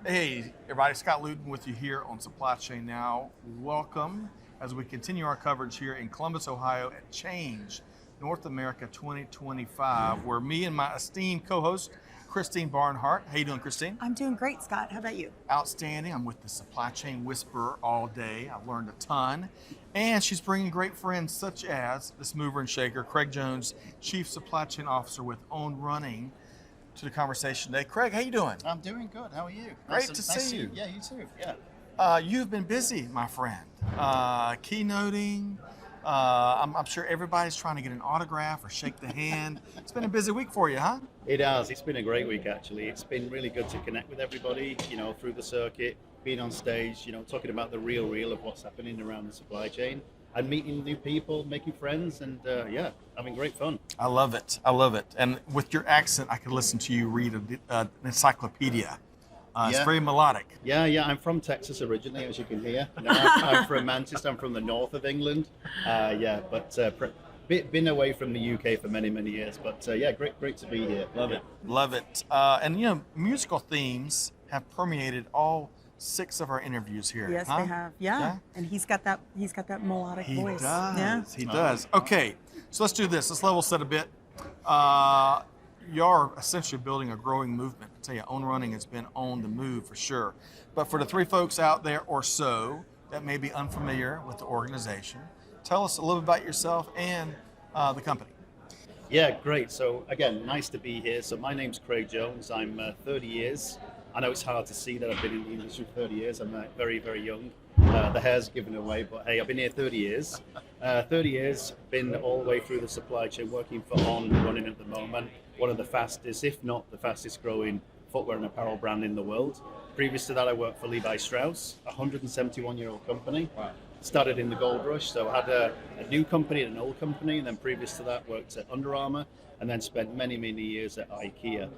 Hey, everybody, Scott Luton with you here on Supply Chain Now. Welcome as we continue our coverage here in Columbus, Ohio at CHAINge North America 2025, where me and my esteemed co-host, Christine Barnhart. How you doing, Christine? I'm doing great, Scott. How about you? Outstanding. I'm with the Supply Chain Whisperer all day. I've learned a ton. And she's bringing great friends such as this mover and shaker, Craig Jones, Chief Supply Chain Officer with Own Running, to the conversation today. Craig, how you doing? I'm doing good. How are you? Great to see you. Yeah, you too. Yeah. You've been busy, my friend. Keynoting. I'm sure everybody's trying to get an autograph or shake the hand. It's been a busy week for you, huh? It has. It's been a great week, actually. It's been really good to connect with everybody, through the circuit, being on stage, talking about the real of what's happening around the supply chain and meeting new people, making friends, and having great fun. I love it. I love it. And with your accent, I could listen to you read an encyclopedia. It's very melodic. Yeah. I'm from Texas originally, as you can hear. I'm from Manchester. I'm from the north of England. Been away from the UK for many years. But great to be here. Love it. Love it. And musical themes have permeated all 6 of our interviews here. Yes, huh? they have. Yeah. And he's got that melodic He voice. does. Yeah. He does. Okay, so let's do this. Let's level set a bit. You're essentially building a growing movement. I tell you, Own Running has been on the move for sure. But for the 3 folks out there or so that may be unfamiliar with the organization, tell us a little bit about yourself and the company. Yeah, great. So again, nice to be here. So my name's Craig Jones. I'm 30 years. I know it's hard to see that I've been in the industry for 30 years. I'm very young. The hair's given away, but hey, I've been here 30 years. 30 years, been all the way through the supply chain, working for On Running at the moment. One of the fastest, if not the fastest growing footwear and apparel brand in the world. Previous to that, I worked for Levi Strauss, a 171-year-old company. Wow. Started in the gold rush, so I had a new company and an old company, and then previous to that worked at Under Armour, and then spent many years at IKEA.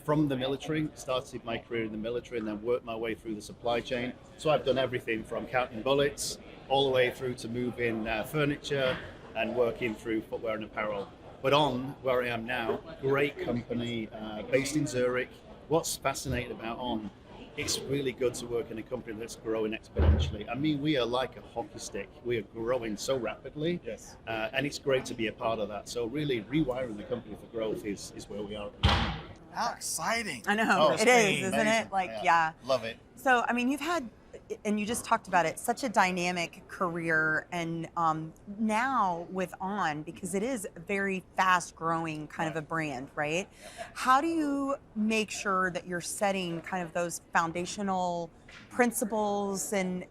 From the military, started my career in the military and then worked my way through the supply chain. So I've done everything from counting bullets all the way through to moving furniture and working through footwear and apparel. But On, where I am now, great company based in Zurich. What's fascinating about On, it's really good to work in a company that's growing exponentially. I mean, we are like a hockey stick. We are growing so rapidly. Yes. And it's great to be a part of that. So really rewiring the company for growth is where we are at the moment. How exciting. I know. It is, isn't Amazing. it? Like, yeah. Love it. So, I mean, you've had, and you just talked about it, such a dynamic career, and now with On, because it is a very fast growing kind of a brand, right? How do you make sure that you're setting kind of those foundational principles and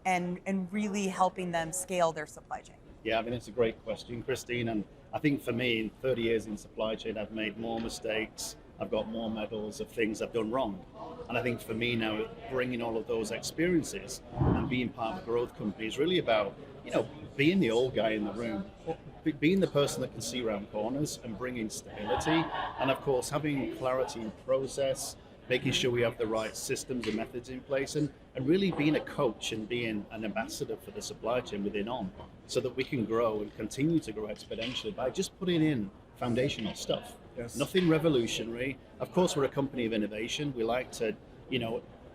really helping them scale their supply chain? Yeah, I mean, it's a great question, Christine. And I think for me, in 30 years in supply chain, I've made more mistakes. I've got more medals of things I've done wrong. And I think for me now, bringing all of those experiences and being part of a growth company is really about, being the old guy in the room, being the person that can see around corners and bringing stability. And of course, having clarity in process, making sure we have the right systems and methods in place, and really being a coach and being an ambassador for the supply chain within On, so that we can grow and continue to grow exponentially by just putting in foundational stuff. Yes. Nothing revolutionary. Of course, we're a company of innovation. We like to,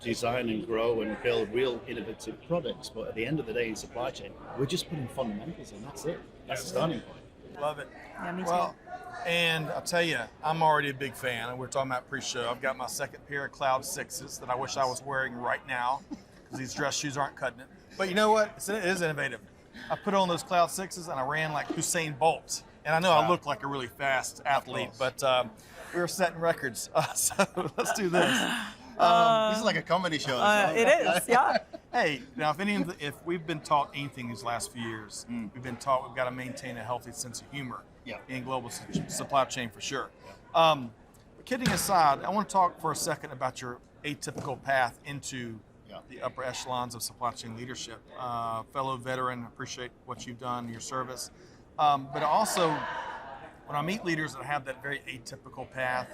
design and grow and build real innovative products. But at the end of the day, in supply chain, we're just putting fundamentals in. That's it. That's the starting point. Love it. Yeah, me too. Well, and I'll tell you, I'm already a big fan, and we're talking about pre-show. I've got my second pair of Cloud 6s that I wish I was wearing right now, because these dress shoes aren't cutting it. But you know what? It is innovative. I put on those Cloud 6s, and I ran like Usain Bolt. And I know I look like a really fast athlete, but we were setting records. So let's do this. This is like a comedy show. It is, yeah. Hey, now if we've been taught anything these last few years, we've been taught we've got to maintain a healthy sense of humor in global supply chain for sure. Kidding aside, I want to talk for a second about your atypical path into the upper echelons of supply chain leadership. Fellow veteran, appreciate what you've done, your service. But also, when I meet leaders that have that very atypical path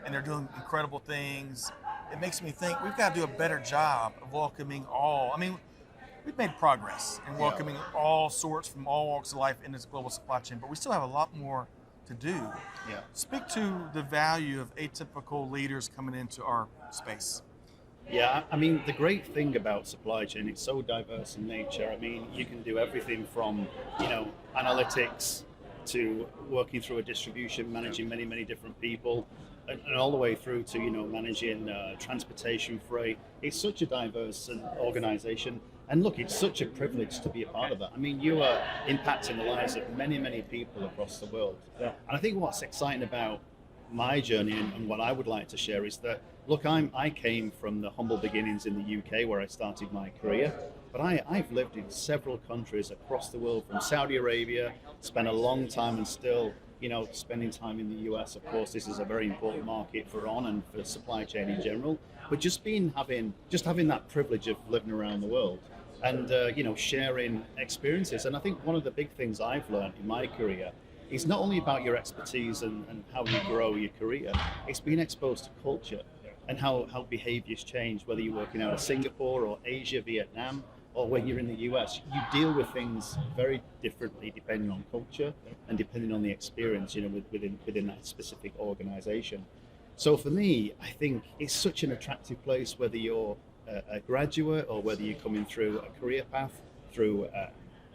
and they're doing incredible things, it makes me think we've got to do a better job of welcoming all. I mean, we've made progress in welcoming all sorts from all walks of life in this global supply chain, but we still have a lot more to do. Yeah. Speak to the value of atypical leaders coming into our space. Yeah, I mean, the great thing about supply chain, it's so diverse in nature. I mean, you can do everything from, analytics to working through a distribution, managing many, many different people, and all the way through to, managing transportation, freight. It's such a diverse organization. And look, it's such a privilege to be a part of that. I mean, you are impacting the lives of many, many people across the world. Yeah. And I think what's exciting about my journey and what I would like to share is that, look, I came from the humble beginnings in the UK where I started my career, but I've lived in several countries across the world, from Saudi Arabia, spent a long time and still, spending time in the US. Of course, this is a very important market for On and for supply chain in general, but just having that privilege of living around the world and, sharing experiences. And I think one of the big things I've learned in my career it's not only about your expertise and how you grow your career, it's being exposed to culture and how behaviors change, whether you're working out of Singapore or Asia, Vietnam, or when you're in the US. You deal with things very differently depending on culture and depending on the experience, within that specific organization. So for me, I think it's such an attractive place, whether you're a graduate or whether you're coming through a career path, through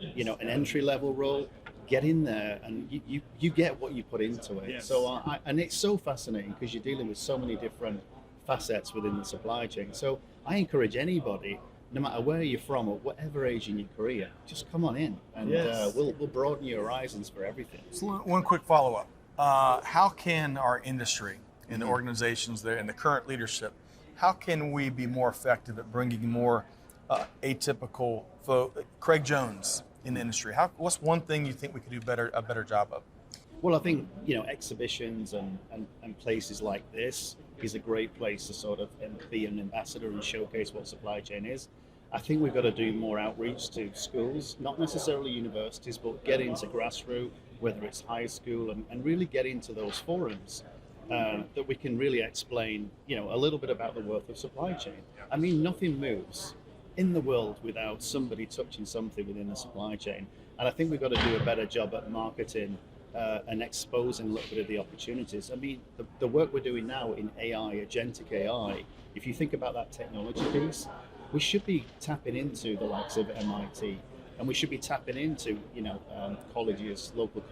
an entry level role. Get in there and you get what you put into it. Yes. So and it's so fascinating because you're dealing with so many different facets within the supply chain. So I encourage anybody, no matter where you're from or whatever age in your career, just come on in and we'll broaden your horizons for everything. So one quick follow-up. How can our industry and the organizations there and the current leadership, how can we be more effective at bringing more atypical Craig Jones in the industry? What's one thing you think we could do a better job of? Well, I think exhibitions and places like this is a great place to sort of be an ambassador and showcase what supply chain is. I think we've got to do more outreach to schools, not necessarily universities, but get into grassroots, whether it's high school, and really get into those forums that we can really explain, a little bit about the worth of supply chain. I mean, nothing moves in the world without somebody touching something within the supply chain. And I think we've got to do a better job at marketing and exposing a little bit of the opportunities. I mean, the work we're doing now in AI, agentic AI, if you think about that technology piece, we should be tapping into the likes of MIT, and we should be tapping into, colleges, local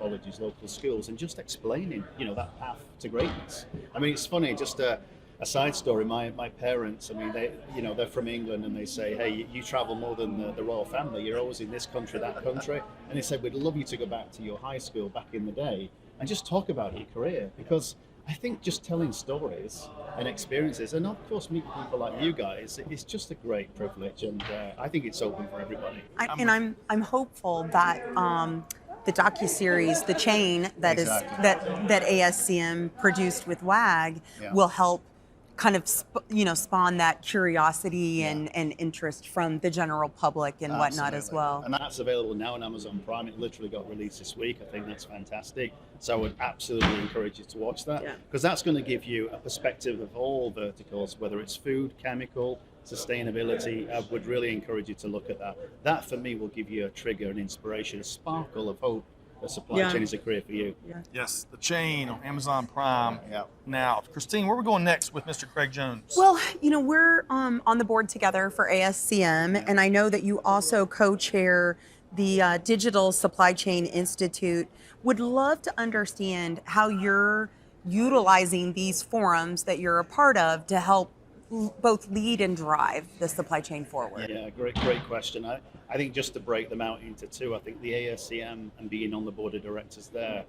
schools, and just explaining, that path to greatness. I mean, it's funny, just a side story. My parents, I mean, they're from England, and they say, hey, you travel more than the royal family. You're always in this country, that country. And they said, we'd love you to go back to your high school back in the day and just talk about your career, because I think just telling stories and experiences, and of course meeting people like you guys, it's just a great privilege, and I think it's open for everybody. I'm hopeful that the docuseries, The Chain, that ASCM produced with WAG, will help kind of spawn that curiosity and interest from the general public and whatnot as well. And that's available now on Amazon Prime. It literally got released this week. I think that's fantastic. So I would absolutely encourage you to watch that, because that's going to give you a perspective of all verticals, whether it's food, chemical, sustainability. I would really encourage you to look at that. That for me will give you a trigger, an inspiration, a sparkle of hope. The supply chain is a career for you. Yeah. Yes, The Chain on Amazon Prime. Now, Christine, where are we going next with Mr. Craig Jones? Well, we're on the board together for ASCM, and I know that you also co-chair the Digital Supply Chain Institute. Would love to understand how you're utilizing these forums that you're a part of to help both lead and drive the supply chain forward. Yeah, great question. I think just to break them out into two, I think the ASCM and being on the board of directors there,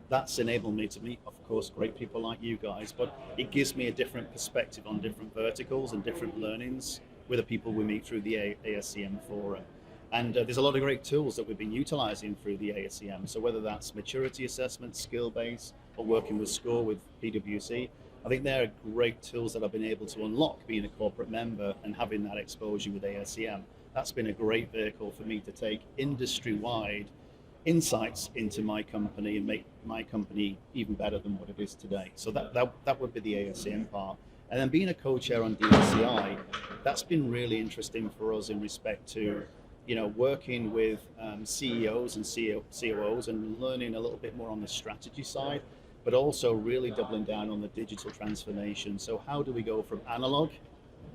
that's enabled me to meet, of course, great people like you guys, but it gives me a different perspective on different verticals and different learnings with the people we meet through the ASCM forum. And there's a lot of great tools that we've been utilizing through the ASCM. So whether that's maturity assessment, skill base, or working with SCORE with PwC, I think they're great tools that I've been able to unlock being a corporate member and having that exposure with ASCM. That's been a great vehicle for me to take industry-wide insights into my company and make my company even better than what it is today. So that would be the ASCM part. And then being a co-chair on DSCI, that's been really interesting for us in respect to, working with CEOs and COOs and learning a little bit more on the strategy side, but also really doubling down on the digital transformation. So how do we go from analog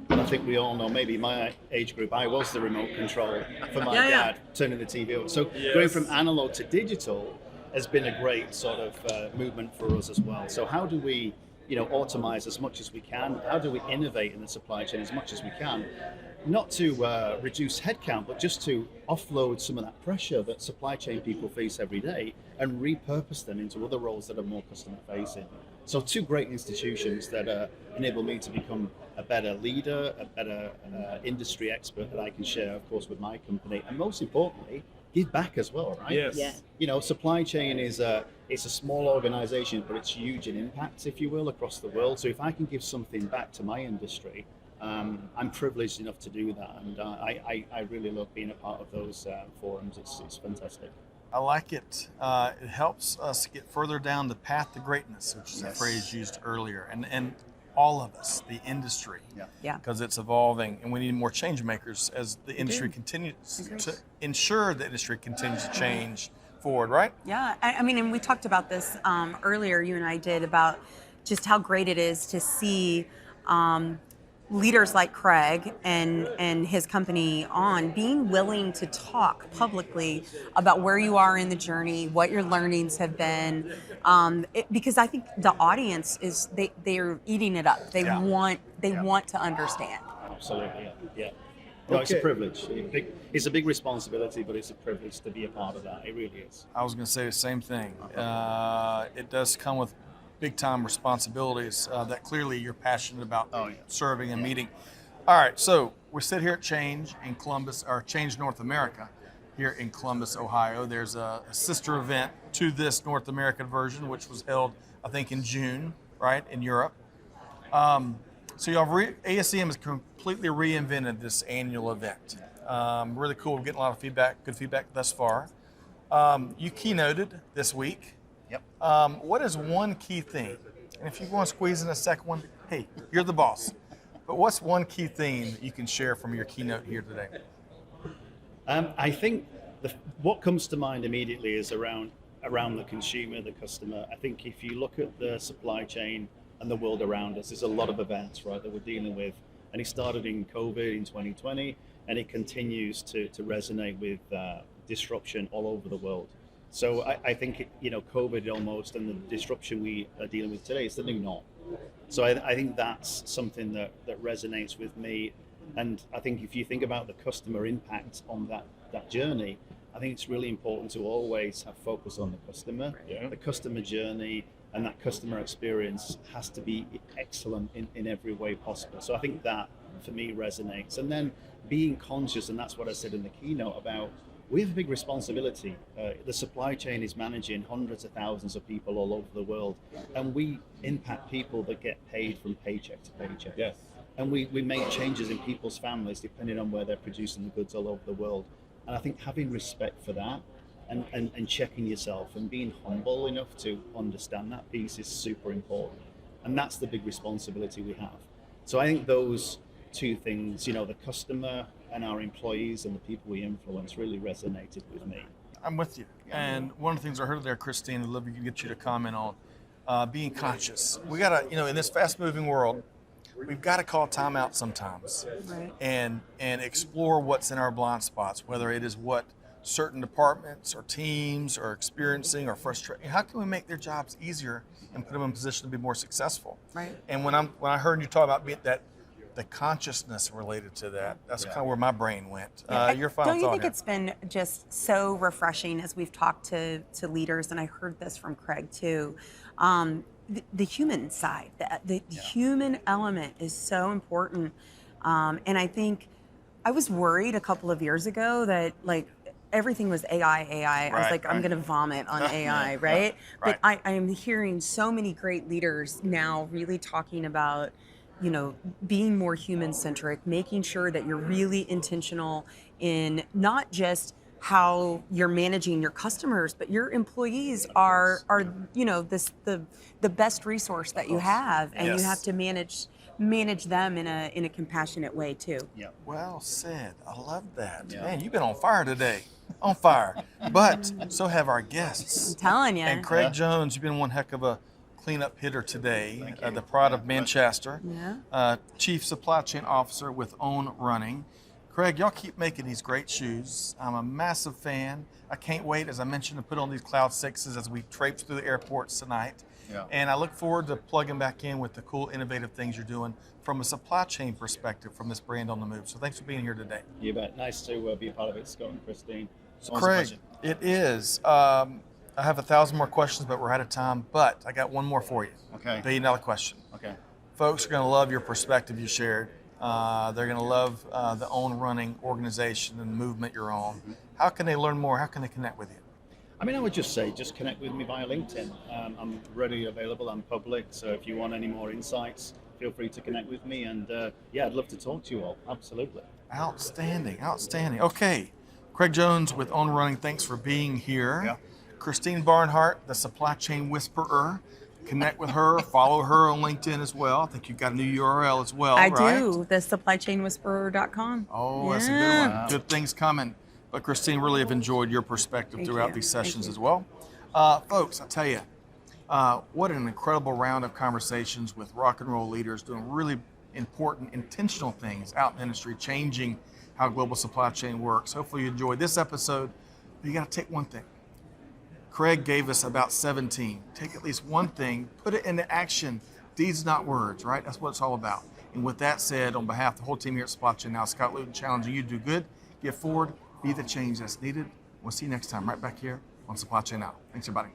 But I think we all know, maybe my age group, I was the remote control for my dad, turning the TV on. So going from analog to digital has been a great sort of movement for us as well. So how do we, automate as much as we can? How do we innovate in the supply chain as much as we can? Not to reduce headcount, but just to offload some of that pressure that supply chain people face every day and repurpose them into other roles that are more customer facing. So two great institutions that enable me to become a better leader, a better industry expert that I can share, of course, with my company, and most importantly, give back as well, right? Yes. Yeah. Supply chain it's a small organization, but it's huge in impact, if you will, across the world. So if I can give something back to my industry, I'm privileged enough to do that, and I really love being a part of those forums. It's fantastic. I like it. It helps us get further down the path to greatness, which is a phrase used earlier, and all of us, the industry, because it's evolving, and we need more change makers as the industry continues to ensure the industry continues to change forward, right? Yeah, I mean, and we talked about this earlier, you and I did, about just how great it is to see leaders like Craig and his company being willing to talk publicly about where you are in the journey, what your learnings have been, because I think the audience they're eating it up. They want to understand. Absolutely, yeah. No, it's a privilege. It's a big responsibility, but it's a privilege to be a part of that. It really is. I was going to say the same thing. It does come with big time responsibilities that clearly you're passionate about serving and meeting. All right, so we sit here at CHAINge in Columbus, or CHAINge North America here in Columbus, Ohio. There's a sister event to this North American version, which was held, I think, in June, right, in Europe. So y'all ASCM has completely reinvented this annual event. Really cool. We're getting a lot of feedback, good feedback thus far. You keynoted this week. Yep. What is one key thing? And if you want to squeeze in a second one, hey, you're the boss. But what's one key theme that you can share from your keynote here today? I think what comes to mind immediately is around the consumer, the customer. I think if you look at the supply chain and the world around us, there's a lot of events, right, that we're dealing with. And it started in COVID in 2020, and it continues to resonate with disruption all over the world. So I think, COVID almost, and the disruption we are dealing with today is the new norm. So I think that's something that resonates with me. And I think if you think about the customer impact on that journey, I think it's really important to always have focus on the customer. Yeah. The customer journey and that customer experience has to be excellent in every way possible. So I think that, for me, resonates. And then being conscious, and that's what I said in the keynote about, we have a big responsibility. The supply chain is managing hundreds of thousands of people all over the world, and we impact people that get paid from paycheck to paycheck. Yes. And we make changes in people's families depending on where they're producing the goods all over the world. And I think having respect for that and checking yourself and being humble enough to understand that piece is super important. And that's the big responsibility we have. So I think those two things, the customer and our employees and the people we influence, really resonated with me. I'm with you. And one of the things I heard there, Christine, I'd love to get you to comment on, being conscious. We got to, in this fast-moving world, we've got to call time out sometimes, Right. and explore what's in our blind spots, whether it is what certain departments or teams are experiencing or frustrating. How can we make their jobs easier and put them in a position to be more successful? Right. And when I heard you talk about the consciousness related to that, that's kind of where my brain went. Your final Don't you thought think here. it's been just so refreshing as we've talked to leaders, and I heard this from Craig too, the human side, the human element is so important. And I think I was worried a couple of years ago that everything was AI. I was like, I'm going to vomit on AI, right? But I am hearing so many great leaders now really talking about, being more human-centric, making sure that you're really intentional in not just how you're managing your customers, but your employees are the best resource that you have, and you have to manage them in a compassionate way too. Yeah. Well said. I love that. Yeah. Man, you've been on fire today. On fire. But so have our guests. I'm telling you. And Craig Jones, you've been one heck of a cleanup hitter today, Thank you. the pride of Manchester, Yeah. Chief Supply Chain Officer with Own Running. Craig, y'all keep making these great shoes. I'm a massive fan. I can't wait, as I mentioned, to put on these Cloud 6s as we traipse through the airports tonight. Yeah. And I look forward to plugging back in with the cool, innovative things you're doing from a supply chain perspective from this brand on the move. So thanks for being here today. You bet. Nice to be a part of it, Scott and Christine. So Always a Craig, pleasure. it is. I have 1,000 more questions, but we're out of time. But I got one more for you. Okay. $1 billion question. Okay. Folks are going to love your perspective you shared. They're going to love the Own Running organization and the movement you're on. How can they learn more? How can they connect with you? I mean, I would just say, just connect with me via LinkedIn. I'm readily available. I'm public. So if you want any more insights, feel free to connect with me. And yeah, I'd love to talk to you all. Absolutely. Outstanding. Outstanding. Okay. Craig Jones with Own Running, thanks for being here. Yeah. Christine Barnhart, the supply chain whisperer. Connect with her, follow her on LinkedIn as well. I think you've got a new URL as well, I right? do. The supplychainwhisperer.com. Oh, that's a good Yeah. one. Good things coming. But Christine, really have enjoyed your perspective Thank throughout you. these Thank sessions you. as well. Folks, I tell you, what an incredible round of conversations with rock and roll leaders doing really important, intentional things out in the industry, changing how global supply chain works. Hopefully you enjoyed this episode. But you got to take one thing. Craig gave us about 17. Take at least one thing, put it into action. Deeds, not words, right? That's what it's all about. And with that said, on behalf of the whole team here at Supply Chain Now, Scott Luton challenging you to do good, get forward, be the change that's needed. We'll see you next time right back here on Supply Chain Now. Thanks, everybody.